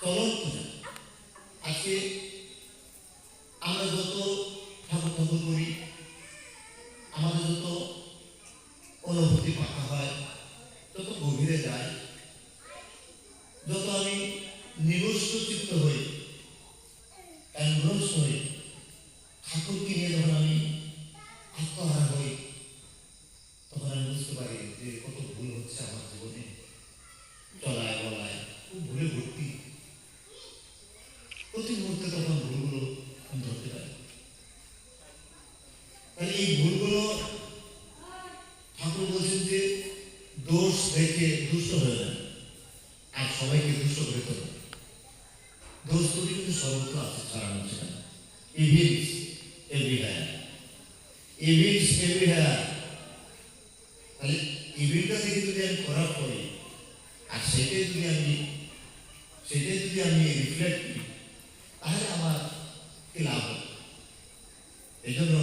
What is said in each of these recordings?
চলন পূজা। আজকে আমরা যত ঠাকুর ঠাকুর করি, আমাদের যত অনুভূতি পাকা হয়, যত গভীরে যায়, যত আমি নিরস্ত চিত্ত হই, এনগ্রস্ত হই, ঠাকুরকে নিয়ে যখন আমি আত্মহারা হই, তখন আমি বুঝতে পারি যে কত ভুল হচ্ছে আমার জীবনে, চলায় বলায় খুব ভুলে ভর্তি। প্রতি মুহূর্তে তখন ভুলগুলো আমি ধরতে পারি। তাহলে এই ভুলগুলো ঠাকুর বলছেন যে দোষ দেখে দুষ্ট হয়ে যায়, আর সবাইকে দুষ্ট করে তোলে। দোষ ত্রুটি কিন্তু সর্বত্র আছে, ছড়ানো হচ্ছে না। Evils everywhere, evils everywhere. তাহলে ইভিলটা থেকে যদি আমি করার করি, আর সেটাই যদি আমি রিফ্লেক্ট করি, তাহলে আমার কি লাভ হবে? এই জন্য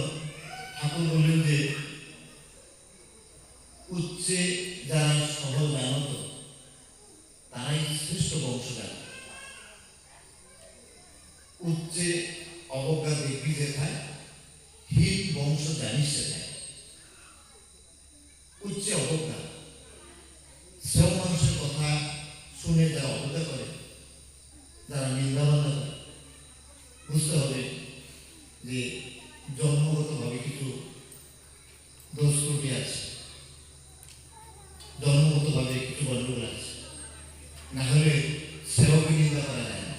ঠাকুর বললেন যে উচ্চে যারা সহজ জানত তারাই শ্রেষ্ঠ বংশধর। উচ্চে অবজ্ঞা দেখবি যেথায়, হীন বংশ জানিস সেথায়। উচ্চে অবজ্ঞা, শ্রেয় মানুষের কথা শুনে যারা অবজ্ঞা করে, যারা নিন্দাবান্না করে, বুঝতে হবে যে জন্মগতভাবে কিছু দোষ ত্রুটি আছে, জন্মগতভাবে কিছু গণ্ডগোল আছে। না হলে সেবকে নিন্দা করা যায় না।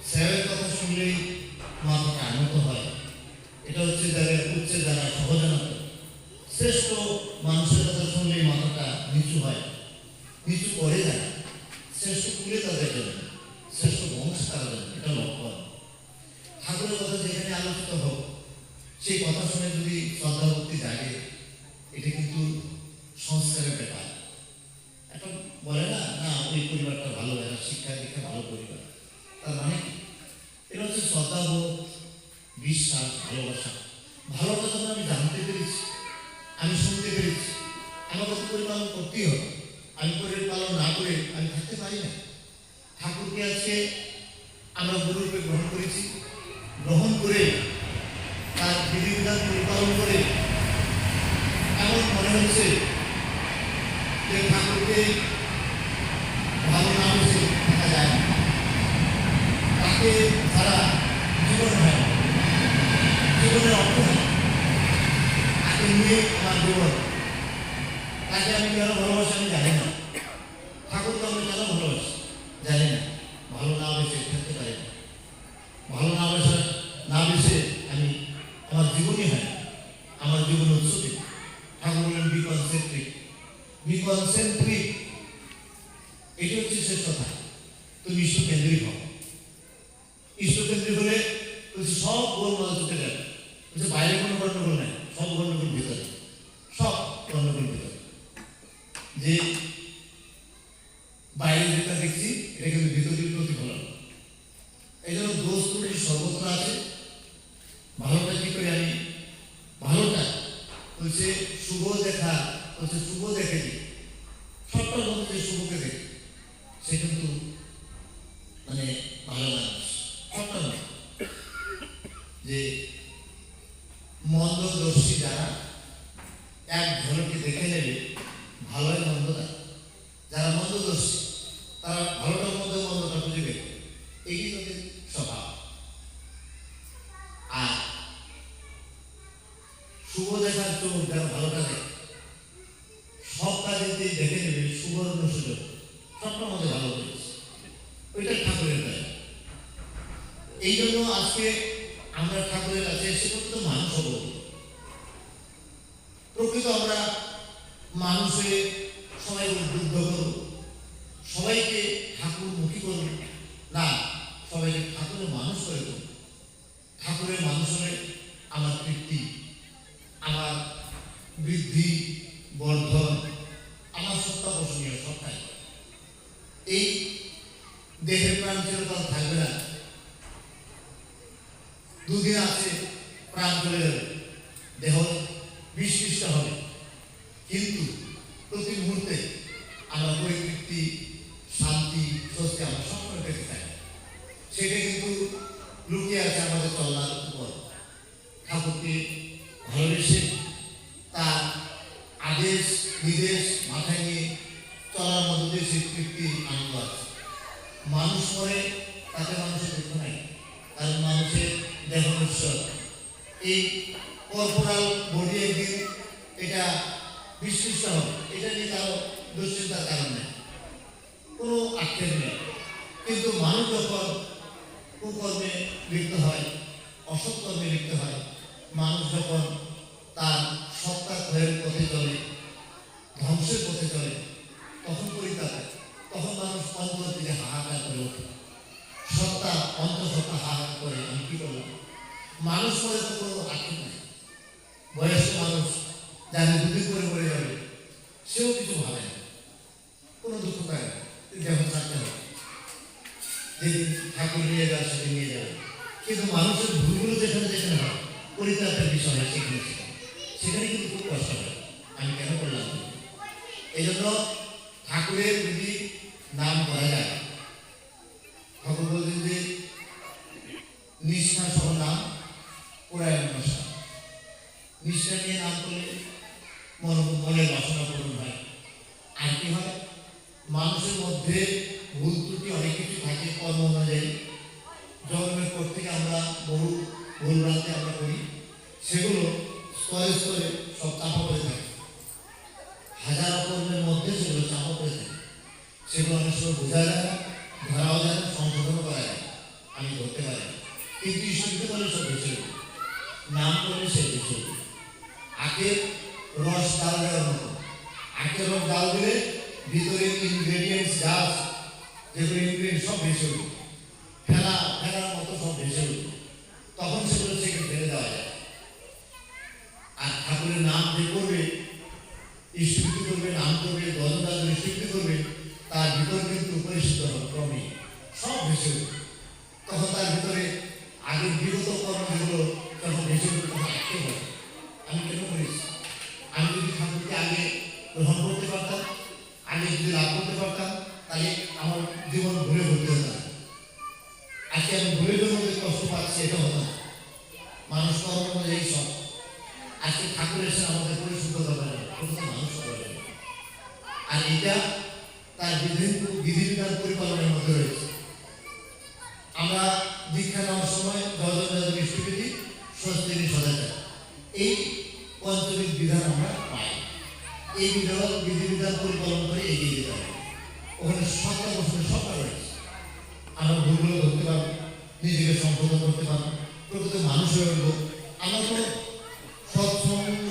সেবের কথা শুনলেই মাথাটা আনত হয়। এটা হচ্ছে যারা সহজানত। শ্রেষ্ঠ মানুষের কথা শুনলেই মাথাটা নিচু হয়, নিচু করে যায়। শ্রেষ্ঠ কুলে তাদের জন্য, শ্রেষ্ঠ বংশ তাদের জন্য, এটা লক্ষণ। ঠাকুরের কথা যেখানে আলোচিত হোক, সেই কথা শুনে যদি শ্রদ্ধা ভক্তি জাগে, এটা কিন্তু সংস্কারের ব্যাপার। এখন বলে না ওই পরিবারটা ভালো, এরা শিক্ষা দীক্ষা ভালো পরিবার, তার মানে এটা হচ্ছে শ্রদ্ধাবোধ, বিশ্বাস, ভালোবাসা। ভালোবাসা যখন আমি জানতে পেরেছি, আমি শুনতে পেরেছি, আমাকে তো পরিপালন করতেই হবে। আমি পরিপালন না করে আমি থাকতে পারি না। ঠাকুরকে আজকে আমরা গুরুরূপে গ্রহণ করেছি, গ্রহণ করে তার বিধিবিধান পরিপালন করে এমন মনে হচ্ছে যে ঠাকুরকে ভালো না বেশি থাকা যায় না। তাকে ছাড়া জীবন হয় না, জীবনের অর্থ হয়। তাকে নিয়ে আমার জীবন। তাকে আমি কেন ভালোবাসি আমি জানি না, ঠাকুরকে আমি কেন ভালোবাসি জানি না। ভালো না বেশি থাকতে পারি না। ভালো না বেশি আমি আমার জীবনই হয়, আমার জীবন উৎসবে। ঠাকুর বললেন বি কনসেন্ট্রিক, বি কনসেন্ট্রিক। এটি হচ্ছে শেষ কথা। তুমি ঈশ্বরকেন্দ্রিক হও। ঈশ্বরকেন্দ্রিক হলে সব গোলমাল ছুটে যাবে। বাইরে কোনো গণ্ডগোল নাই, সব গণ্ডগোল ভিতরে, সব গণ্ডগোল ভিতরে। যে বাইরে যেটা দেখছি এটা কিন্তু ভিতরের প্রতিফলন। এই জন্য দোষ ত্রুটি সর্বত্র আছে। ভালোটা কি করে আমি ভালোটা হচ্ছে শুভ দেখা, হচ্ছে শুভ দেখে দিই। সবটার মধ্যে যে শুভকে দেখে সে কিন্তু মানে ভালো মানুষ। সবটা নয় যে মন্দদর্শী যারা এক ঝলকে দেখে নেবে ভালোই মন্দটা, যারা মন্দদর্শী তারা ভালোটার মধ্যে মন্দটা খুঁজে বের করে। এই তাদের স্বভাব। আর শুভ দেখার চোখ যারা ভালোটা দেখে, সব কাজে দেখে নেবে সুবর্ণ সুযোগ, সবটার মধ্যে ভালো হয়েছে। ওইটা ঠাকুরের কাজ। এই জন্য আজকে আমরা ঠাকুরের কাছে এসে করতে মানুষ হব। প্রকৃত আমরা মানুষে সবাই উদ্বুদ্ধ করব, সবাইকে ঠাকুরমুখী করব না, সবাইকে ঠাকুরের মানুষ করে দেব। ঠাকুরের মানুষ হলে আমার কীর্তি, আমার বৃদ্ধি বর্ধন, আমার সত্তা পোষণীয় সবটাই। এই দেহের প্রাণ চিরকাল থাকবে না, দুদিন আছে প্রাণ চলে যাবে, দেহ বিস্পৃষ্ট হবে, কিন্তু প্রতি মুহূর্তে আমরা পরিতৃপ্তি, শান্তি, স্বস্তি আমরা সেটা কিন্তু লুকিয়ে আছে আমাদের চলার উপর। ঠাকুরকে ভালোবেসে তার আদেশ নির্দেশ মাথায় নিয়ে চলার মধ্যে দিয়ে সে তৃপ্তি আনন্দ আছে। মানুষ মরে তাতে মানুষের দুঃখ নাই, কারণ মানুষের দেহ নশ্বর। এই কর্পোরাল বডি একদিন এটা বিশৃষ্ট হবে, এটা নিয়ে কারো দুশ্চিন্তার কারণ নেই, কোনো আক্ষেপ নেই। কিন্তু মানুষ যখন কুকর্মে লিপ্ত হয়, অসৎ কর্মে লিপ্ত হয়, মানুষ যখন তার সত্তা ক্ষয়ের পথে চলে, ধ্বংসের পথে চলে, তখন পরিতাপ, তখন মানুষ অন্তর থেকে হাহাকার করে ওঠে। সত্তা অন্তঃসত্তা হাহাকার করে, আমি কি করলাম? মানুষ মরে তো কোনো আক্ষেপ নাই। বয়স্ক মানুষ যারা দুদিন করে মরে যাবে, সেও কিছু ভাবে না, কোনো দুঃখ পায় না, যেমন থাকতে হবে, যেদিন ঠাকুর নিয়ে যাওয়া সেদিন নিয়ে যাবে। কিন্তু মানুষের ভুলগুলো যেখানে যেখানে হয়, পরিতাপের বিষয় হয় সেখানে সেখানে কিন্তু খুব কষ্ট হয়, আমি কেন করলাম। এই জন্য ঠাকুরের যদি নাম করা যায়, ঠাকুর বলছেন যে নিষ্ঠা সহ নাম পুরায়ণ ভাষা। নিষ্ঠা নিয়ে নাম করলে মনের বাসনা পূরণ হয়। আর কি হয়, মানুষের মধ্যে ভুল ত্রুটি অনেক কিছু থাকে কর্ম অনুযায়ী। জন্মের পর থেকে আমরা বহু ভুল ভ্রান্তি আমরা করি, সেগুলো স্তরে স্তরে সব চাপা পড়ে থাকে। হাজার কর্মের মধ্যে সেগুলো চাপা পড়ে থাকে, সেগুলো অনেক সময় বোঝা যায় না, ধরাও যায় না, সংশোধনও করা যায়, আমি ধরতে পারি। কিন্তু ঈশ্বরকে বলে সব ভেসে নাম করলে সে ভেসে আখের রস ডাল দেওয়ার মতো। আখের রস ডাল দিলে ভিতরে ইনগ্রেডিয়েন্টস যা যেগুলো ইনগ্রেডিয়েন্ট সব ভেসে উঠবে, ফেলার মতো সব ভেসে উঠবে, তখন সেগুলো থেকে ফেলে দেওয়া যায়। আর ঠাকুরের নাম যে করবে, স্বীকৃতি করবে, নাম করবে, দলদাল স্বীকৃতি করবে, তার ভিতর কিন্তু পরিচিত হবে, ক্রমে সব ভেসে উঠবে। তখন তার ভিতরে আগের বিগত কর্ম যেগুলো তখন ভেসে উঠবে, তখন আটকে হবে, আমি কেন করেছি? আমি যদি ঠাকুরকে আগে গ্রহণ করতে পারতাম, আগে যদি লাভ করতে পারতাম, তাহলে আমার জীবন ভুলে ভর্তি হতো না। আজকে আমি ভুলের জন্য যে কষ্ট পাচ্ছি, এটা হতো না। মানুষ কর্ম অনুযায়ী সব। আজকে ঠাকুর এসে আমাদের পরিশুদ্ধ করবে না, মানুষ করবে। আর এটা তার বিধিবিধান পরিপালনের মধ্যে রয়েছে। আমরা দীক্ষা নেওয়ার সময় যজন ইষ্টবিধি স্বস্তিনী সদাচার, এই পঞ্চবিধ বিধান আমরা পাই। এই বিধিবিধান পরিপালন করে এগিয়ে যেতে হবে। ওখানে সত্তা বছরের সত্তা রয়েছে। আমরা ভুলগুলো ধরতে পারবো, নিজেকে সংশোধন করতে পারবো, প্রকৃত মানুষ হয়ে উঠবো। আমরা তো সৎসঙ্গ,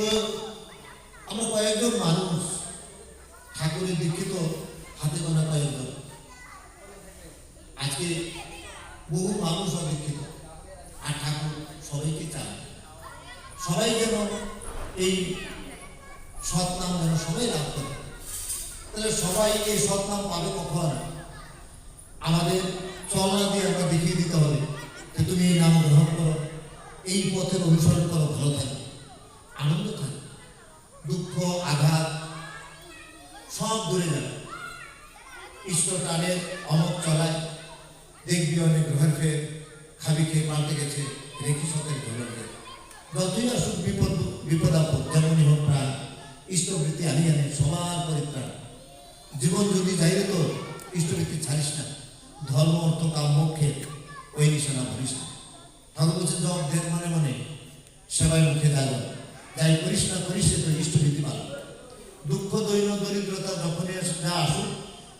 আমরা কয়েকজন মানুষ ঠাকুরের দীক্ষিত হাতে গোনা কয়েকজন। আজকে বহু মানুষ অদীক্ষিত, আর ঠাকুর সবাইকে চান, সবাই যেন এই সৎনাম যেন সবাই লাভ করে। তাহলে সবাই এই সৎনাম পাবে কখন? আমাদের চলনা দিয়ে আমরা দেখিয়ে দিতে হবে যে তুমি এই নাম গ্রহণ করো, এই পথের অনুসরণ করো, ভালো থাকবে, আনন্দ থাকবে, দুঃখ আঘাত সব দূরে যাবে। ইষ্ট টানের অমক চলায় দেখবি অনেক গ্রহের ফের, খাবি খেয়ে পাল্টে গেছে রেখি শতের ধরে। যতই আসুক বিপদ আপদ, যেমনই হোক প্রাণ, ইষ্টবৃত্তি আনি আনে সবার পরিত্রাণ। জীবন যদি যাইলে তো ইষ্টবৃত্তি ছাড়িস না, ধর্ম অর্থ কাম মোক্ষের ওই নিশানা ভরিস না। ঠাকুর বলছেন জব দের মনে মনে সেবায় মুখে দাঁড়ো, যাই করিস না করিস সে তো ইষ্টবৃত্তি পালন। দুঃখ দৈন্য দরিদ্রতা যখনই না আসুক,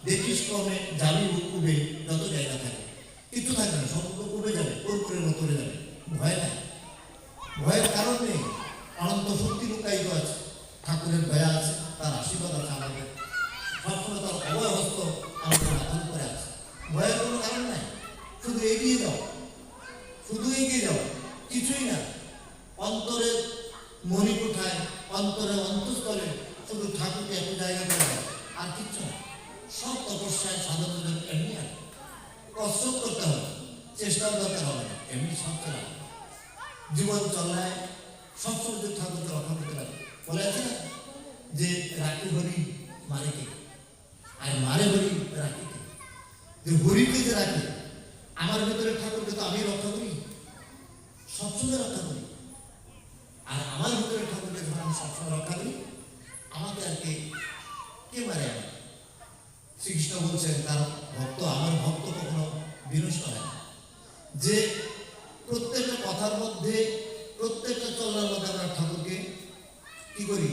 দেখিস কমে যাবি উবে, যত জায়গা থাকে কিছু থাকে না, সব উবে যাবে, কর্পূরের মতো যাবে, ভয় নাই। ভয়ের কারণ নেই, অনন্ত শক্তি লুকায়িত আছে, ঠাকুরের দয়া আছে, তার আশীর্বাদ আছে আমাদের, সবসময় তার অভয় হস্ত আমাদের মাথার উপরে আছে। ভয়ের কোনো কারণ নাই, শুধু এগিয়ে যাও, শুধু এগিয়ে যাও, কিছুই না। অন্তরের মণিকোঠায়, অন্তরের অন্তঃস্থলে শুধু ঠাকুরকে একটু জায়গা করে দাও, আর কিচ্ছু না। সব তপস্যায় সাধনদের এমনি আছে, কসরত করতে হবে, চেষ্টার দরকার হবে না, এমনি সব চলা। জীবন চলায় সবসময় যদি ঠাকুরকে রক্ষা করতে পারে। বলে আছে না যে রাখি হরি মারে কে, আর মারে হরি রাখি কে, যে হরিকে যে রাখে আমার ভিতরে ঠাকুরকে তো আমি রক্ষা করি, সবসময় রক্ষা করি। আর আমার ভিতরে ঠাকুরকে যখন আমি সবসময় রক্ষা করি, আমাকে আর কে মারে? আমার শ্রীকৃষ্ণ বলছেন তার ভক্ত, আমার ভক্ত কখনো বিনষ্ট হয় না। যে প্রত্যেকটা কথার মধ্যে, প্রত্যেকটা চলার মধ্যে আমরা ঠাকুরকে কি করি?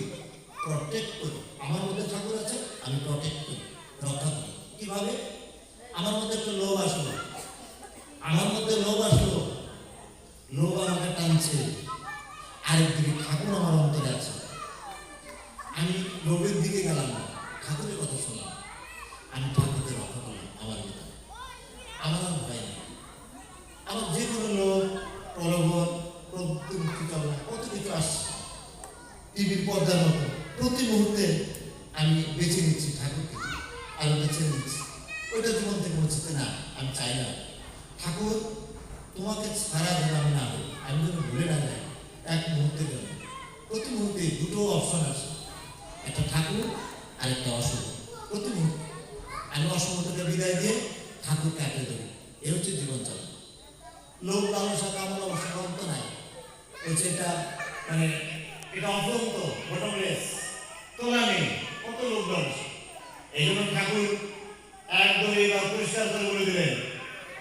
প্রটেক্ট করি। আমার মধ্যে ঠাকুর আছে, আমি প্রটেক্ট করি, রক্ষা করি। কিভাবে? আমার মধ্যে একটা লোভ আসলো, লোভ আমাকে টানছে, আরেকদিকে ঠাকুর আমার অন্তরে আছে। আমি লোভের দিকে গেলাম না, ঠাকুরের কথা শুনলাম, আমি ঠাকুরকে রক্ষা করলাম আমার ভিতরে। আমার আর ভয় নেই। আমার যে কোনো লোভ, প্রলোভন, প্রবৃত্তি, কত কিছু আসছে টিভির পর্দার মতো, প্রতি মুহূর্তে আমি বেছে নিচ্ছি ঠাকুরকে, আমি বেছে নিচ্ছি। ওইটা জীবন থেকে মুছতে না, আমি চাই না। ঠাকুর তোমাকে ছাড়া যেন আমি না হই, আমি যেন ভুলে না যাই এক মুহূর্তের জন্য। প্রতি মুহূর্তে দুটো অপশন আছে, একটা ঠাকুর আর একটা অশুভ। প্রতি মুহূর্তে আমি অশুভতাকে বিদায় দিয়ে ঠাকুরকে আঁকড়ে দেবো। এ হচ্ছে জীবন চলা। লোক লালসা কামনা অবশ্য অন্ত নাই, হচ্ছে এটা মানে এটা অফরন্ত, বটমলেস, তোলা নেই, কত লোক লালসা। এই জন্য ঠাকুর একদম এবার পরিষ্কার করে বলে দিলেন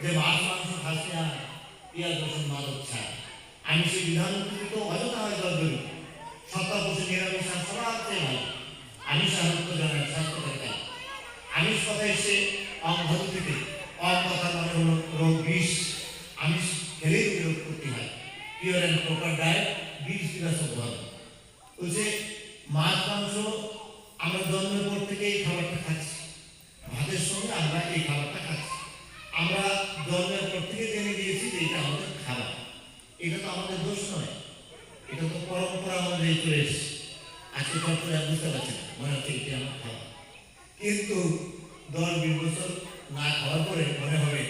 যে মাছ মাংস খাসি না, পেঁয়াজ রসুন মাদক ছাড়। আমি সেই বিধান তো অযথা হয় দরকারি, সত্তা বসে নিরামিষ সবার চেয়ে ভালো। আমিষ আনন্দ জানায় স্বাস্থ্য থাকে। আমিষ কথা এসে ধাতু থেকে, কথা মানে হলো রোগ, বিষ। আমিষ খেলেই রোগ করতে হয়। পিওর অ্যান্ড প্রপার ডায়েট, বিষ বিকাশক হবে। বলছে মাছ মাংস আমরা জন্মের পর থেকে এই খাবারটা খাচ্ছি, ভাতের সঙ্গে আমরা এই খাবারটা খাচ্ছি। আমরা জন্মের পর থেকে জেনে দিয়েছি যে এটা আমাদের খাবার। এটা তো আমাদের দোষ নয়, এটা তো পরম্পরা অনুযায়ী চলে এসেছে। আজকে পরে আর বুঝতে পারছি না, মনে হচ্ছে এটি আমার খাবার। কিন্তু 10-20 বছর না খাওয়ার পরে মনে হবে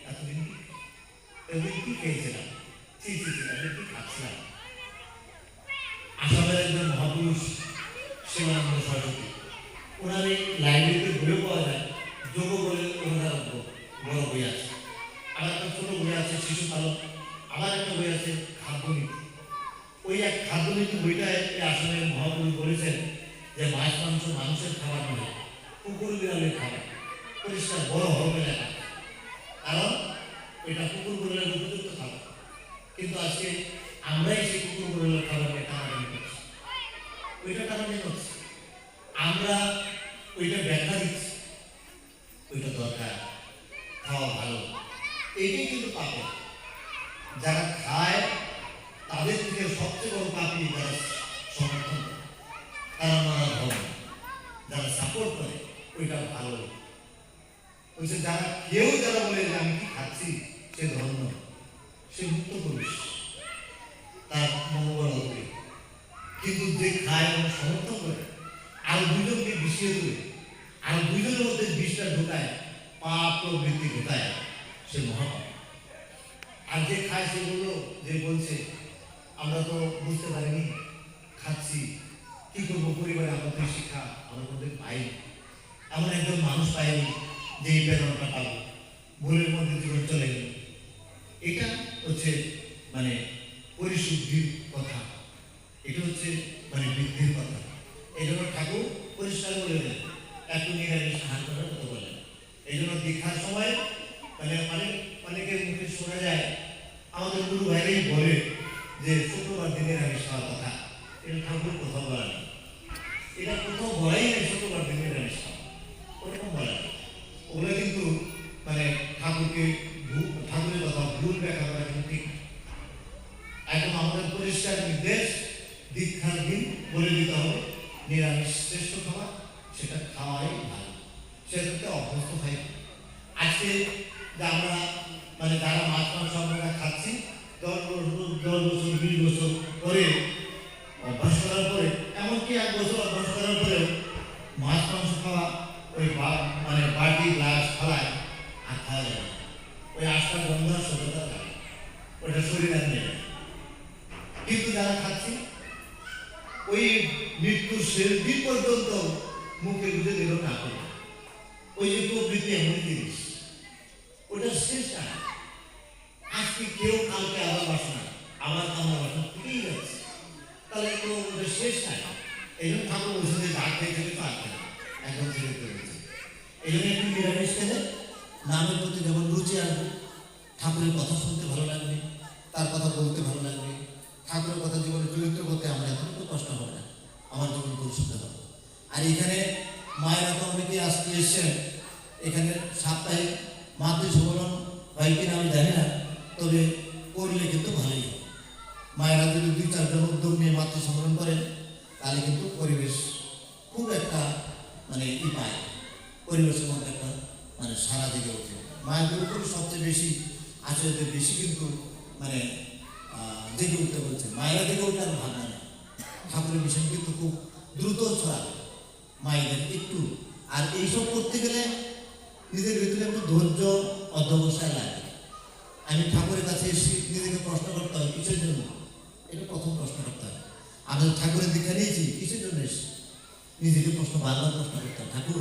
এতদিন কি খেয়েছিলাম, ঠিক আমি কি খাচ্ছিলাম। আসামের একজন মহাপুরুষ শিবানন্দ সরস্বতী, ওনার এই লাইব্রেরিতে বইও পাওয়া যায়, যোগ বলে ওনার বড় বই আছে। আর একটা ছোট বই আছে শিশু পালন, আবার একটা বই আছে খাদ্যনীতি। ওই এক খাদ্যনীতি বইটায় আসামের মহাপুরুষ বলেছেন যে মাছ মাংস মানুষের খাবার নয়, কুকুর বিড়ালের খাবার। পরিষ্কার বড় হবে লেখা, কারণ এটা কুকুর বিড়ালের উপযুক্ত খাবার। কিন্তু আজকে আমরাই সেই কুকুর বিড়ালের খাবারকে টানাটানি করছি, ওইটা টানাটানি করছি, আমরা ওইটা ব্যাখ্যা দিচ্ছি। ওইটা দরকার, খাওয়া ভালো, এইটাই কিন্তু পাবে। যারা খায় তাদের থেকে সবচেয়ে বড় পাপি যারা সমর্থন করে, তারা মারা ধর্ম। যারা সাপোর্ট করে ওইটা ভালো। বলছে যারা যারা বলে যে আমি কি খাচ্ছি, সে ধর্ম, সে মুক্ত পুরুষ, তার মনোবল হবে। কিন্তু যে খায় এবং সমর্থন করে, আর দুজনকে বিষিয়ে দেবে, আর দুজনের মধ্যে বিষটা ঢোকায়, পাপ প্রবৃত্তি ঢোকায়, সে মহাপাপ। আর যে খায় সেগুলো যে বলছে আমরা তো বুঝতে পারিনি, খাচ্ছি, কি করবো, পরিবারে আমাদের শিক্ষা আমার মধ্যে পাই, এমন একজন মানুষ পাইনি যে এই প্রেরণাটা পাবো, ভুলের মধ্যে জীবন চলে গেল। এটা হচ্ছে মানে পরিশুদ্ধির কথা, এটা হচ্ছে মানে বৃদ্ধির কথা। এই জন্য ঠাকুর পরিষ্কার বলে দেন, একটু নিরামিষ আহার করার কথা বলেন। এই জন্য দীক্ষার সময় মানে অনেকের মুখে শোনা যায়, আমাদের গুরু ভাইরাই বলে যে শুক্রবার দিনে নিরামিষ খাওয়ার কথা। এটা ঠাকুর কোথাও বলা নেই, এটা কোথাও বলাই নেই শুক্রবার দিনে নিরামিষ খাওয়া, ওরকম বলা নেই। ওগুলো কিন্তু মানে ঠাকুরের কথা ভুল ব্যাখ্যা করা কিন্তু ঠিক না। একদম আমাদের পরিষ্কার নির্দেশ, দীক্ষার দিন বলে দিতে হবে নিরামিষ শ্রেষ্ঠ খাবার, সেটা খাওয়াই ভালো, সেটাতে অভ্যস্ত হয়। আজকে যে আমরা মানে যারা মাছ মাংস আমরা খাচ্ছি 10 বছর 20 বছর পরে অভ্যাস করার পরে, এমনকি 1 বছর অভ্যাস করার পরেও মাছ মাংস খাওয়া ওই মানে বাটি গ্লাস খাওয়ায় আর খাওয়া যায় না। ওই আশটা গন্ধ সততা থাকে, ওটা শরীর আর নেই। কিন্তু যারা খাচ্ছি ওই মৃত্যুর শেষ দিন পর্যন্ত মুখে বুঝে দিল না করে, ওই যে প্রবৃত্তি এমন জিনিস, ওটা শেষ না, এই জন্য একটু নিরামিষ খেলে নামের প্রতি যেমন রুচি আসবে, ঠাকুরের কথা শুনতে ভালো লাগবে, তার কথা বলতে ভালো লাগবে, ঠাকুরের কথা জীবনে চরিত্র করতে আমার এতটুকু কষ্ট হবে না, আমার জীবন পরিশুদ্ধ হবে। আর এখানে মায়েরা তো অনেকেই আসতে এসছেন, এখানে সাপ্তাহিক মাতৃ সম্মেলন হয় কিনা আমি জানি না, তবে করলে কিন্তু ভালোই হবে। মায়েরা যদি 2-4 জন উদ্যোগ নিয়ে মাতৃ সম্মেলন করেন তাহলে কিন্তু পরিবেশ খুব একটা মানে পায়, পরিবেশের মধ্যে একটা মানে সারা দিকে ওঠে। মায়েদের উপরে সবচেয়ে বেশি আচার্যদের বেশি কিন্তু মানে জেগে উঠতে বলছে, মায়েরা জেগে উঠে আর ভাবনা না, ঠাকুরের বিষয় কিন্তু খুব দ্রুত ছড়াবে মায়েদের একটু। আর এইসব করতে গেলে নিজের ভিতরে একটু ধৈর্য অধ্যবসায় লাগে। আমি ঠাকুরের কাছে এসে নিজেকে প্রশ্ন করতে হয় কিসের জন্য, এটা প্রথম প্রশ্ন করতে হয়। আমি ঠাকুরের দীক্ষা নিয়েছি কিসের জন্য এসে, নিজেকে প্রশ্ন বারবার প্রশ্ন করতে হয়। ঠাকুর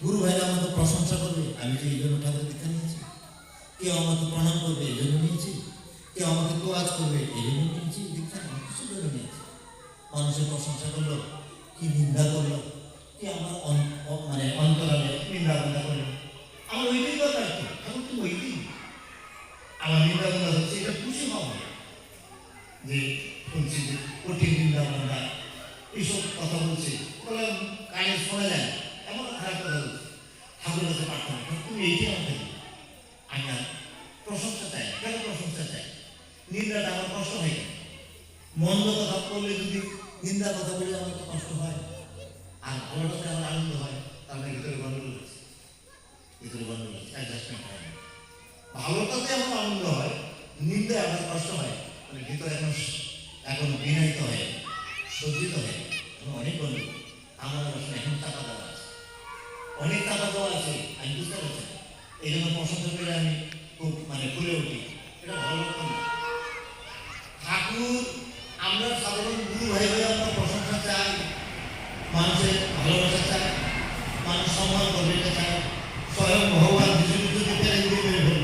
গুরু ভাইরা আমাকে প্রশংসা করবে, আমি যে এই জন্য ঠাকুরের দীক্ষা নিয়েছি, কেউ আমাকে প্রণাম করবে এই জন্য নিয়েছি, কেউ আমাকে তোয়াজ করবে এই জন্য নিয়েছি দীক্ষা, আমি কিসের জন্য নিয়েছি। মানুষের প্রশংসা করলো কি নিন্দা করলো, কি আমার মানে অন্তরালে নিন্দা বন্ধা করলো, আমার ওইটাই দরকার কি, এখন তুমি ওইটাই আমার নিন্দা বন্ধা হচ্ছে, এটা খুশি হওয়া যে শুনছি যে কঠিন নিন্দা বন্ধা এইসব কথা বলছে, বলে কানে শোনা যায়, এমন খারাপ কথা বলছে। ঠাকুরের কাছে প্রার্থনা তুমি এইটাই আমাকে দিও, আমি আর প্রশংসা চাই, কেন প্রশংসা চাই, নিন্দাটা আমার কষ্ট হয় কেন, মন্দ কথা বললে যদি নিন্দা কথা বলে আমার তো কষ্ট হয়, আর ভালোটাতে আমার আনন্দ হয়, তার ভিতরে গন্ডগোল আছে, ভিতরে গন্ডগোল আছে, অ্যাডজাস্টমেন্ট হয় না। ভালোটাতে আমার আনন্দ হয়, নিন্দা আমার কষ্ট হয়, মানে ভিতরে এখন বিনায়িত হয়, সজ্জিত হয়, অনেক গন্ডগোল আমার আসলে এখন চাপা দেওয়া আছে, অনেক চাপা দেওয়া আছে, আমি বুঝতে পারছি। এই জন্য প্রশংসা করে আমি খুব মানে খুলে উঠি, এটা ভালো লক্ষণ না। ঠাকুর আমরা সাধারণ গুরু ভাই ভাই আমরা প্রশংসা চাই, মানুষের ভালোবাসা চাই, মানুষ সম্মান করবে এটা চাই। স্বয়ং ভগবান যিশু খ্রিস্টকে প্যারেক দিয়ে মেরে ফেলল,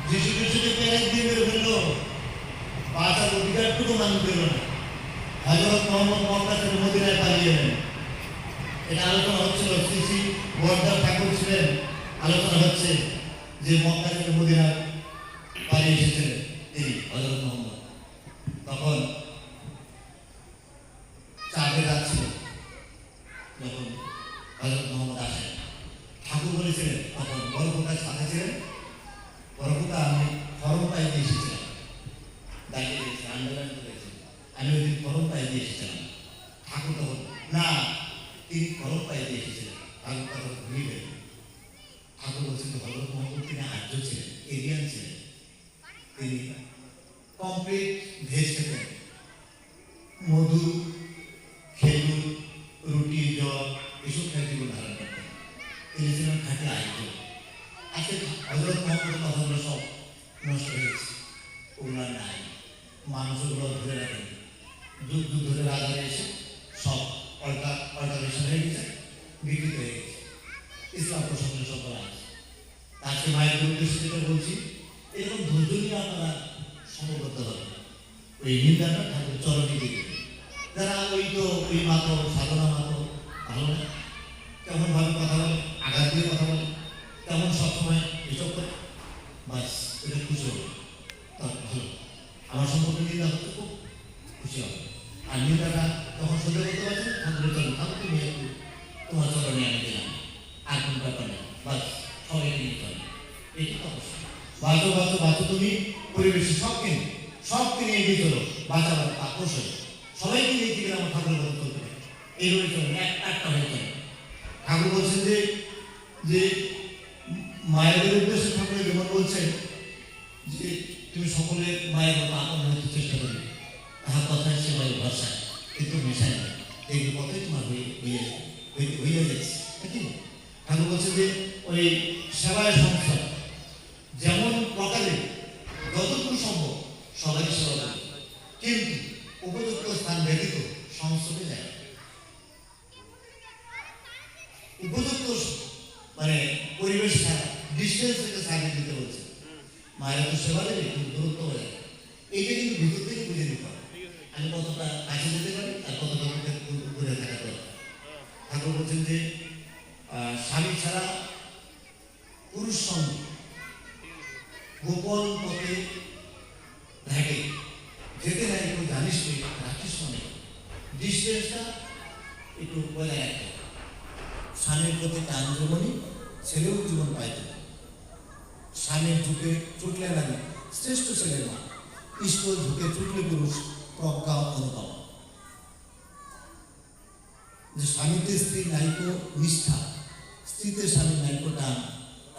যিশু খ্রিস্টকে প্যারেক দিয়ে মেরে ফেললো, বাঁচার অধিকারটুকু মানুষ পেল না। হযরত মুহাম্মদ মক্কা থেকে মদিনায় পালিয়ে এলেন, এটা আলোচনা হচ্ছিল, শ্রী শ্রী বরদার ঠাকুর ছিলেন, আলোচনা হচ্ছে যে মক্কা থেকে মদিনায় পালিয়ে এসেছিলেন তিনি হযরত মুহাম্মদ। তখন চাঁদে যাচ্ছিল, যখন হযরত মুহাম্মদ আসেন, ঠাকুর বলেছিলেন তখন বড় খোকা সাথে ছিলেন, বড় খোকা আমি ফরম পাই দিয়ে এসেছিলাম, দাঁড়িয়ে দিয়েছি, আন্দোলন করেছি, আমি ওই দিন ফরম পাই দিয়ে এসেছিলাম। ঠাকুর তখন না, তিনি ফরম পাই দিয়ে এসেছিলেন, ঠাকুর তখন ভুলে গেলেন। ঠাকুর বলছেন হযরত মুহাম্মদ তিনি আর্য ছিলেন, এরিয়ান ছিলেন, তিনি কমপ্লিট ভেজ খেতেন, মধু খেজুর রুটি জল এসব খাদ্যগুলো ধারণ করতেন, তিনি ছিলেন খাঁটি আর্য। আজকে হযরত মুহাম্মদের কথাগুলো সব নষ্ট হয়ে গেছে, ওগুলো নাই, মানুষগুলো ধরে রাখেন, যুগ যুগ ধরে রাজারা এসে সব অল্টারেশন হয়ে গেছে, বিকৃত হয়ে গেছে, ইসলাম প্রসঙ্গে সব বলা আছে। আজকে মায়ের উদ্দেশ্যে যেটা বলছি, এরকম ধৈর্য নিয়ে আপনারা সমবদ্ধ হবে, ওই নিন্দাটা ঠাকুর চরণে দিয়ে দেবে। যারা ওই মাত্র সাধনা মাত্র ভালো না, কেমন ভাবে কথা বলে, আঘাত দিয়ে কথা বলে, কেমন সবসময় এসব করে, বাস এটা খুশি হবে, তার ভালো আমার সম্পর্কে নিন্দা হচ্ছে, খুব খুশি হবে। আর নিন্দাটা তখন সহ্য করতে পারছে না, ঠাকুরের চরণ, ঠাকুর তুমি একটু তোমার চরণে আমি দিলাম, আর কোন ব্যাপার নেই, বাস সবাইকে নিতে হবে, এটি তো অবশ্যই। বাঁচো তুমি পরিবেশে সব কিনে এগিয়ে চলো, বাঁচাবার অবশ্যই সবাইকে নিয়ে দিকে আমার ঠাকুরের কথা চলতে পারে, এইভাবে চলবে, একটা হয়ে চলে। ঠাকুর বলছেন যে মায়েদের উদ্দেশ্যে ঠাকুরের যেমন বলছেন যে তুমি সকলের মায়ের মতো আপন হতে চেষ্টা করবে, তাহার কথায় সেবায় ভরসায় কিন্তু মেশায় না, এইগুলো কথাই তোমার হইয়া যাচ্ছে। ঠাকুর বলছে যে ওই সেবায় সংস্থা যেমন প্রকারে যতটুকু সম্ভব সবাইকে সেবা করবে, কিন্তু উপযুক্ত স্থান ব্যতীত সংস্রবে যায়, উপযুক্ত মানে পরিবেশ ছাড়া ডিস্টেন্স থেকে সার্ভিস দিতে বলছে। মায়ের তো সেবা দেবে কিন্তু দূরত্ব হয়ে যায়, এইটা কিন্তু ভিতর থেকে বুঝে নিতে হবে, আমি কতটা কাছে যেতে পারি আর কতটা দূরে থাকা দরকার। ঠাকুর বলছেন যে স্বামী ছাড়া পুরুষ সঙ্গে গোপন পথে থাকে, যেতে নাই কেউ জানিস রাখিস মানে ডিস্টেন্সটা একটু বজায় রাখতে। স্বামীর প্রতি টান যেমনই ছেলেও জীবন পাইতে। স্বামীর ঝুঁকে ছুটলে নারী শ্রেষ্ঠ ছেলের মা, ঈশ্বর ঝুঁকে ছুটলে পুরুষ প্রজ্ঞা অনুভব। যে স্বামীতে স্ত্রীর নায়িক নিষ্ঠা, স্ত্রীতে স্বামীর নায়িক টান,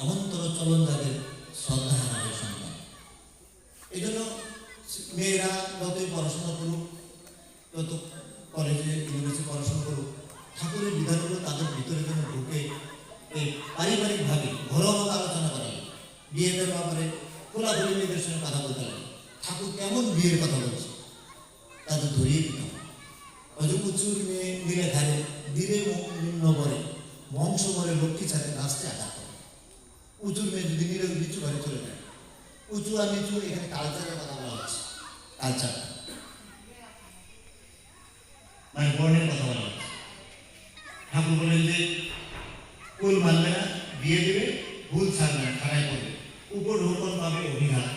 এমনতর চলন যাদের শ্রদ্ধা হারা হয় সন্তান। এই জন্য মেয়েরা যতই পড়াশোনা করুক, যত কলেজে ইউনিভার্সিটি পড়াশোনা করুক, ঠাকুরের বিধানগুলো তাদের ভিতরে যেন ঢুকে এই পারিবারিকভাবে ঘরোয়া আলোচনা করা হয়। বিয়েদের ব্যাপারে খোলাখুলি মেয়েদের সঙ্গে কথা বলতে লাগে। ঠাকুর কেমন বিয়ের কথা বলছে তাদের ধরিয়ে দিতে হবে। অজুকুচুর মেয়ে নিলে ধারে ধীরে নিম্ন করে বংশ করে লক্ষ্মী ছাড়ে রাস্তায় আঘাত করে। উঁচুর মেয়ে যদি নিলে নিচু ঘরে চলে যায়। উঁচু আর নিচু এখানে কালচারের কথা বলা হচ্ছে। কালচার মানে বর্ণের কথা বলা হচ্ছে। ঠাকুর বলেন যে কুল মানবে না, বিয়ে দেবে, ভুল ছাড়বে না, খাড়াই করবে, উপর ঢোকন পাবে অভিঘাত।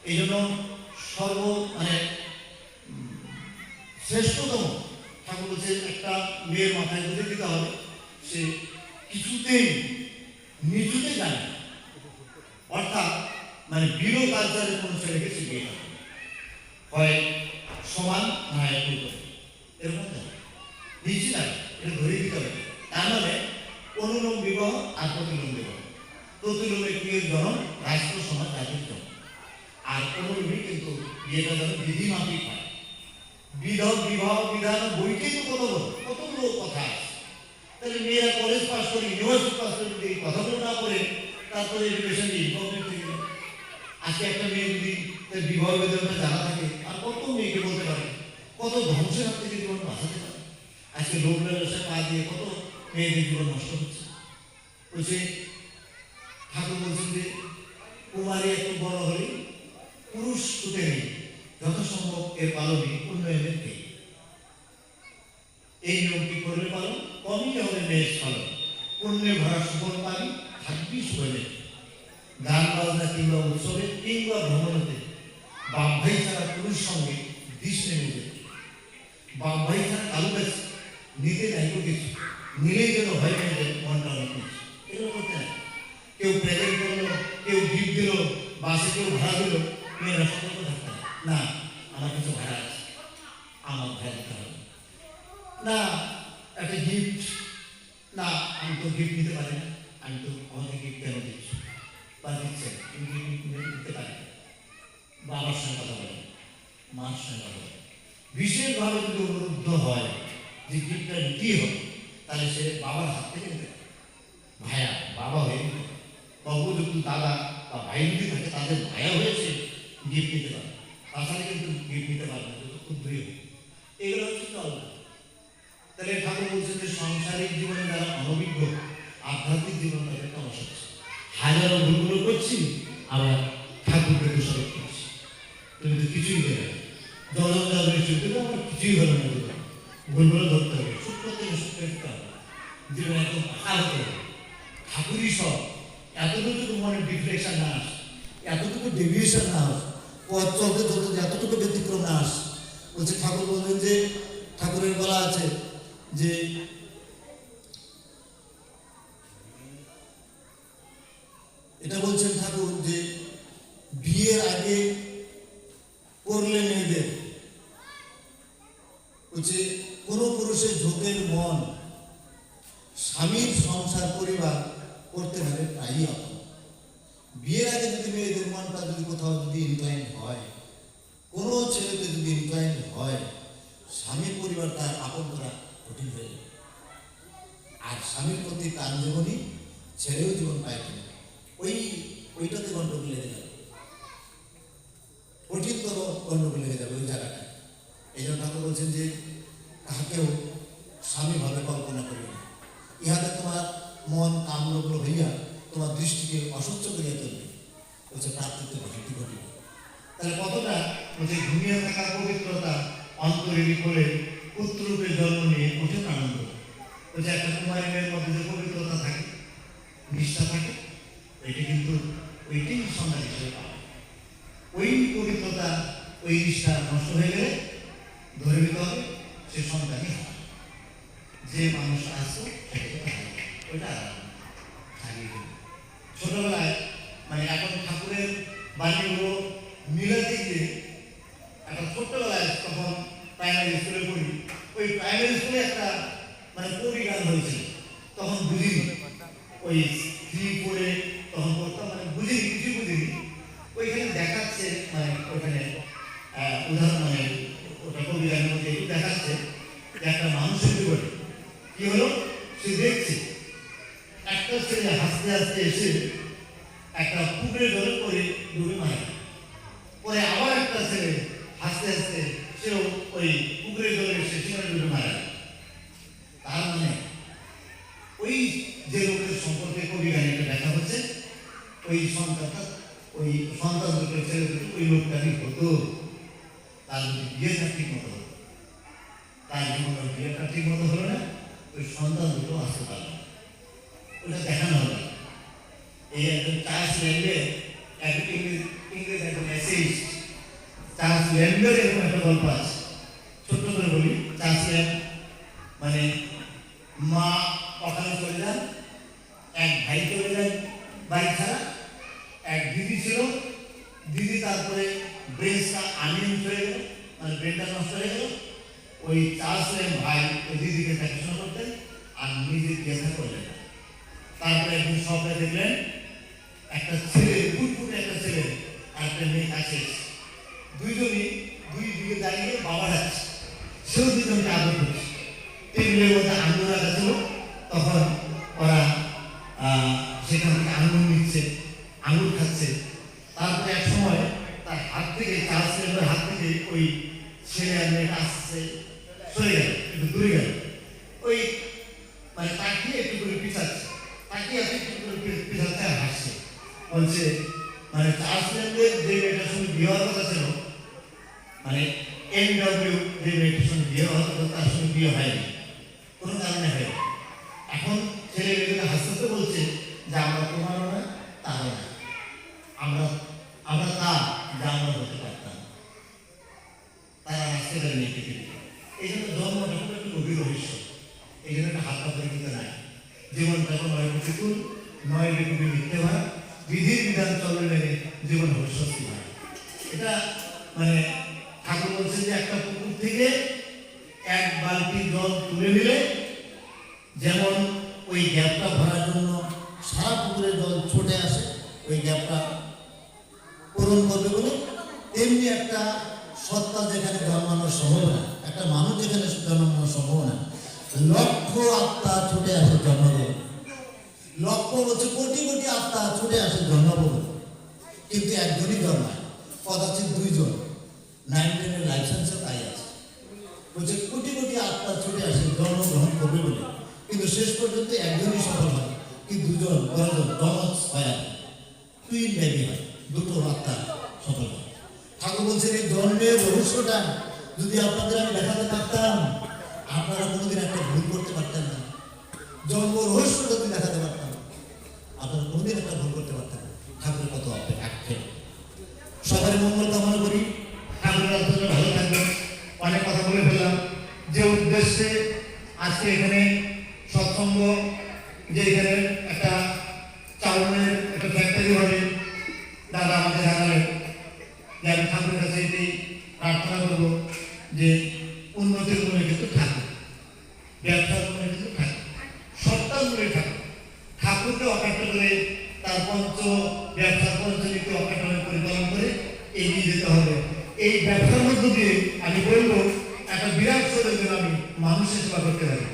এই জন্য মানে শ্রেষ্ঠতম ঠাকুর বলছে একটা মেয়ের মাথায় বুঝে দিতে হবে সে কিছুতেই নিচুতে যায় না। অর্থাৎ মানে বিরো কালচারের কোনো ছেলেকে সে বিয়ে হবে, হয় সমান না একটু করে এরকম নিচে যাবে, এটা ধরে দিতে হবে। তার মানে অনুলোম বিবাহ আর প্রতিলোম বিবাহ। প্রতিলোমে ক্রিয়ের জনম, রাষ্ট্র সমাজ জাতির জন্ম। আর অনুলোমী কিন্তু বিয়েটা যেন বিধি মাফিক হয়। বিবাহ বিধান বইতেই তো কতগুলো কথা আছে। তাহলে মেয়েরা কলেজ পাস করে, ইউনিভার্সিটি পাস করে যদি এই কথাগুলো না করে, তারপরে এডুকেশন ইনকমপ্লিট থেকে যাবে। আজকে একটা মেয়ে যদি তার বিবাহ বেদনাটা জানা থাকে, আর কত মেয়েকে বলতে পারে, কত ধ্বংসের হাত থেকে জীবন বাঁচাতে পারে। আজকে লোক ব্যবসায় পা দিয়ে কত মেয়েদের জীবন নষ্ট হচ্ছে। বলছে ঠাকুর বলছেন যে কুমারী একটু বড় হলে পুরুষ ছুটে নেই, যথাসম্ভব এর পালনে উন্নয়নের দিক। এই নিয়মটি করলে পালন কমই হবে মেয়ের ফলন। পুণ্যে ভরা সুফল পাবি, থাকবি সুখে। গান বাজনা কিংবা উৎসবে কিংবা ভ্রমণতে বাপ ভাই ছাড়া পুরুষ সঙ্গে দিস নেমে যেত। বাপ ভাই ছাড়া কারো কাছে নিতে নাই কিছু, নিলেই যেন ভয় পেয়ে যায় মনটা অনেক কিছু। এগুলো করতে নাই। কেউ প্রেজেন্ট করলো, কেউ গিফট দিল, বাসে কেউ ভাড়া দিল, মেয়েরা সতর্ক থাকতে না, আমার কিছু ভাড়া আছে, আমার ভাড়া দিতে হবে না। একটা গিফট না, আমি তো গিফট নিতে পারি না, আমি তো আমাকে গিফট কেন দিচ্ছি বা দিচ্ছে, তুমি গিফট দিতে পারি। বাবার সঙ্গে কথা বলে, মার সঙ্গে কথা বলে, বিশেষভাবে যদি অনুরুদ্ধ হয় যে গিফটটা নিতেই হবে, তাহলে সে বাবার হাত থেকে নিতে পারে। ভাইয়া বাবা হয়ে নিতে পারে, বা উপযুক্ত দাদা বা ভাই যদি থাকে তাদের ভাইয়া হয়েছে গিফট নিতে পারে। তাছাড়া কিন্তু গিফট নিতে পারবে না, যত ক্ষুদ্রই হোক। এগুলো হচ্ছে চল। তাহলে ঠাকুর বলছেন যে সাংসারিক জীবনে যারা অনভিজ্ঞ, আধ্যাত্মিক জীবন তাদের সমস্যা হচ্ছে। হাজারো ভুলগুলো করছি, আবার ঠাকুরকে দোষারোপ করছি। তুমি তো কিছুই দেবে জল নিশ্চিত আমার কিছুই হলো না। ভুলগুলো ধরতে হবে, সূক্ষ্ম থেকে সূক্ষ্ম দিতে হবে, জীবনে একদম পাকা হতে হবে। ঠাকুরই সব। এতটুকু মনে ডিফ্লেকশন না আসে, এতটুকু ডেভিয়েশন না আসে, পথ চলতে চলতে এতটুকু ব্যতিক্রম না আসে। বলছে ঠাকুর বললেন যে, ঠাকুরের বলা আছে যে এটা বলছেন ঠাকুর যে বিয়ের আগে করলে মেয়েদের বলছে কোনো পুরুষের ঝোঁকের মন স্বামীর সংসার পরিবার করতে পারে প্রায়ই অপন। বিয়ের আগে যদি মেয়েদের মনটা যদি কোথাও যদি ইনক্লাইন হয়, কোনো ছেলেতে যদি ইনক্লাইন হয়, স্বামীর পরিবার তার আপন করা কঠিন হয়ে যাবে। আর স্বামীর প্রতি তার জীবনই ছেলেও জীবন পায় কিনা ওইটাতে গণ্ডগোল লেগে যাবে, কঠিনতর গণ্ডগোল লেগে যাবে ওই জায়গাটায়। এই জন্য ঠাকুর বলছেন যে কাহাকেও স্বামীভাবে কল্পনা করিও না, ইহাতে তোমার মন কামলগ্ন হইয়া তোমার দৃষ্টিকে অসহ্য করিয়া তুলবে। বলছে প্রাপ্তিতে ঘটি ঘটিবে। তাহলে কতটা বলছে ঘুমিয়ে থাকা পবিত্রতা অন্তরে বিফলে পুত্ররূপে জন্ম নিয়ে কঠিন আনন্দ। ওই যে একটা কুমারী মেয়ের মধ্যে যে পবিত্রতা থাকে, নিষ্ঠা থাকে, ওইটা কিন্তু ওইটাই সন্তান হিসেবে পাবে। ওই পবিত্রতা, ওই নিষ্ঠা নষ্ট হয়ে গেলে ধরে নিতে হবে সে সন্তানই হয়। যে মানুষ আসতো সেটাকে ওইটা হারিয়ে দেবে। ছোটবেলায় মানে এখন ঠাকুরের বাণীগুলো মিলাতে গিয়ে একটা ছোট্টবেলায় তখন প্রাইমারি স্কুলে পড়ি, ওই প্রাইমারি স্কুলে একটা মানে কবি গান হয়েছিল, তখন বুঝিনি, ওই থ্রি পড়ে তখন পড়তাম, মানে বুঝিনি, কিছু বুঝিনি। ওইখানে দেখাচ্ছে মানে ওইখানে উদাহরণ মানে ওটা কবি গানের মধ্যে একটু দেখাচ্ছে যে একটা মানুষের বিপরীত কি হলো, সে দেখছে একটা ছেলে হাসতে হাসতে এসে একটা পুকুরে জলে পড়ে ডুবে মারা গেল। পরে আবার একটা ছেলে হাসতে হাসতে সেও ওই পুকুরে জলে এসে সেখানে ডুবে মারা গেল। তার মানে ওই যে লোকের সম্পর্কে কবি গানিটা দেখা হচ্ছে, ওই সন্তানটা, ওই সন্তান দুটো ছেলে দুটো ওই লোকটারই হতো। তার যদি বিয়েটা ঠিক মতো হতো, তার জীবন বিয়েটা ঠিক মতো হলো না, ওই সন্তান দুটো আসতে পারল না। ওটা দেখানো হবে। এই একজন চার্লস ল্যাম্বের ইংরেজ একজন এসেইস্ট, চার্লস ল্যাম্বের এরকম একটা গল্প আছে, ছোট্ট করে বলি। চার্লস ল্যাম্ব মানে মা ওখানে চলে যান, এক ভাই চলে যান বাড়ি ছাড়া, এক দিদি ছিল, দিদি তারপরে ব্রেনটা আনইউজ হয়ে গেল, মানে ব্রেনটা নষ্ট হয়ে গেল। ওই চার্লস ল্যাম্ব ভাই ওই দিদিকে দেখাশোনা করতেন আর নিজে দেখা করলেন। তারপরে একদিন স্বপ্নে দেখলেন একটা ছেলে, ফুটফুটে একটা ছেলে আর একটা মেয়ে কাছে, দুইজনই দুই দিকে দাঁড়িয়ে বাবা ডাকছে, সেও দুজনকে আদর করছে। টেবিলের মধ্যে আঙুর রাখা ছিল, তখন ওরা সেখান থেকে আঙুর নিচ্ছে, আঙুর খাচ্ছে। তারপরে এক সময় তার হাত থেকে, চার্লস ল্যাম্বের হাত থেকে ওই ছেলে আর মেয়েটা আসছে সরে গেল, একটু দূরে গেল। ওই মানে তাকিয়ে একটু করে পিছাচ্ছে, তাকিয়ে আছে একটু করে পিছাচ্ছে আর হাসছে। বলছে মানে চার্লস ল্যাম্বের যে মেয়েটার সঙ্গে বিয়ে হওয়ার কথা ছিল, মানে NW যে মেয়েটার সঙ্গে বিয়ে হওয়ার কথা, তার সঙ্গে বিয়ে হয়নি, কোনো কারণে হয়নি। এখন ছেলে মেয়েকে হাসতে হাসতে বলছে যে আমরা তোমারও না, তারও না, আমরা আমরা তা যা আমরা হতে পারতাম। তারা আসতে পারেনি পৃথিবীতে। এই জন্য জন্মটা খুব একটু গভীর রহস্য। এই জন্য একটা হালকা পরিচিত নাই। জীবনটা নয় প্রতিকূল, নয় বেকুবি মিথ্যে হয়, বিধির বিধান চললে জীবন হবে সত্যি হয়। এটা মানে ঠাকুর বলছে যে একটা পুকুর থেকে এক বালতি জল তুলে নিলে যেমন ওই গ্যাপটা ভরার জন্য সারা পুকুরে জল ছুটে আসে, ওই গ্যাপটা পূরণ করবে বলে, তেমনি একটা সত্তা যেখানে জন্মানোর সম্ভাবনা, একটা মানুষ যেখানে জন্মানোর সম্ভাবনা, লক্ষ আত্মা ছুটে আসে জন্মগ্রহণ, লক্ষ বলছে কোটি কোটি আত্মা ছুটে আসে জন্মগ্রহণ, কিন্তু একজনই জন্মায়, কদাচিৎ দুইজন। 9-10 লাইসেন্সে তাই আছে, বলছে কোটি কোটি আত্মা ছুটে আসে জন্মগ্রহণ করবে বলে, কিন্তু শেষ পর্যন্ত একজনই সফল হয়, কি দুজন বড়জন ডমস হয়, টুইন বেবি হয়, দুটো আত্মা সফল হয়। ঠাকুর বলছেন এই জন্মের রহস্যটা যদি আপনাদের আমি দেখাতে পারতাম, আপনারা কোনোদিন একটা ভুল করতে পারতেন না। জন্ম রহস্যটা যদি দেখাতে পারতাম, আপনারা কোনোদিন একটা ভুল করতে পারতেন না। ঠাকুরের কত আক্ষেপ। সবার মঙ্গল কামনা করি, ঠাকুরের আপনারা ভালো থাকবেন। অনেক কথা বলে ফেললাম। যে উদ্দেশ্যে আজকে এখানে সৎসঙ্গ, যে এখানে একটা চাউলের একটা ফ্যাক্টরি হবে, দাদা আমাকে জানালেন যে আমি ঠাকুরের কাছে এটি প্রার্থনা করবো যে উন্নতির মনে কিন্তু ঠাকুর, ব্যবসার মনে কিন্তু ঠাকুর, সত্তার মনে ঠাকুর। ঠাকুরকে অকাট্য করে তার ব্যবসার পঞ্চনীতি অকাট্য পরিপালন করে এগিয়ে যেতে হবে। এই ব্যবসার মধ্য দিয়ে আমি বলবো একটা বিরাট শরীর যেন আমি মানুষের সেবা করতে পারি।